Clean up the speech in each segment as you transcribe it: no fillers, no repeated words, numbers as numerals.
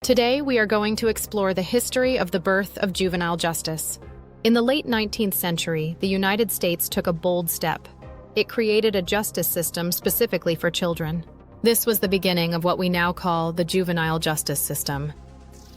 Today, we are going to explore the history of the birth of juvenile justice. In the late 19th century, the United States took a bold step. It created a justice system specifically for children. This was the beginning of what we now call the juvenile justice system.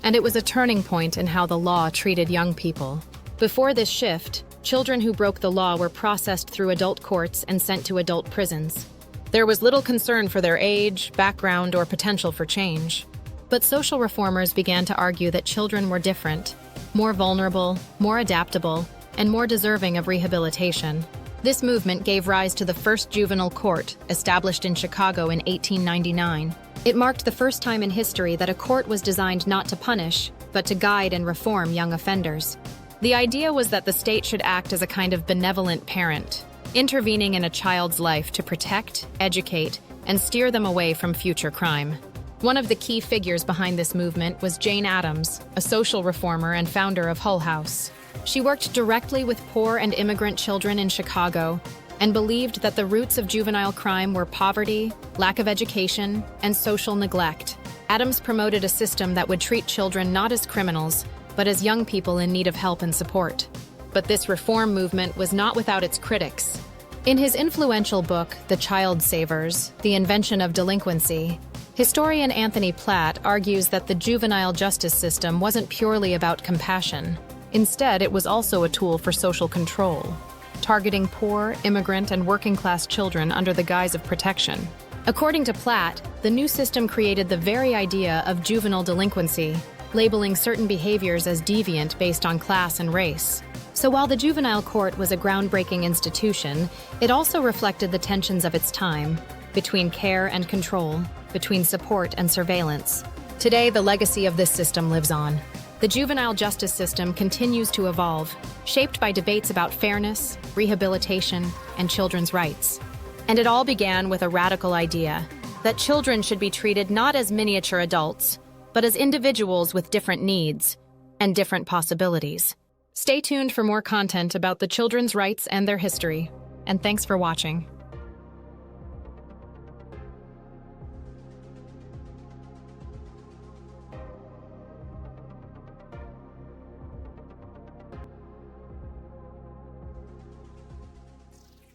And it was a turning point in how the law treated young people. Before this shift, children who broke the law were processed through adult courts and sent to adult prisons. There was little concern for their age, background, or potential for change. But social reformers began to argue that children were different, more vulnerable, more adaptable, and more deserving of rehabilitation. This movement gave rise to the first juvenile court, established in Chicago in 1899. It marked the first time in history that a court was designed not to punish, but to guide and reform young offenders. The idea was that the state should act as a kind of benevolent parent, intervening in a child's life to protect, educate, and steer them away from future crime. One of the key figures behind this movement was Jane Addams, a social reformer and founder of Hull House. She worked directly with poor and immigrant children in Chicago and believed that the roots of juvenile crime were poverty, lack of education, and social neglect. Addams promoted a system that would treat children not as criminals, but as young people in need of help and support. But this reform movement was not without its critics. In his influential book, The Child Savers, The Invention of Delinquency, historian Anthony Platt argues that the juvenile justice system wasn't purely about compassion. Instead, it was also a tool for social control, targeting poor, immigrant, and working-class children under the guise of protection. According to Platt, the new system created the very idea of juvenile delinquency, labeling certain behaviors as deviant based on class and race. So while the juvenile court was a groundbreaking institution, it also reflected the tensions of its time, between care and control, between support and surveillance. Today, the legacy of this system lives on. The juvenile justice system continues to evolve, shaped by debates about fairness, rehabilitation, and children's rights. And it all began with a radical idea that children should be treated not as miniature adults, but as individuals with different needs and different possibilities. Stay tuned for more content about the children's rights and their history. And thanks for watching.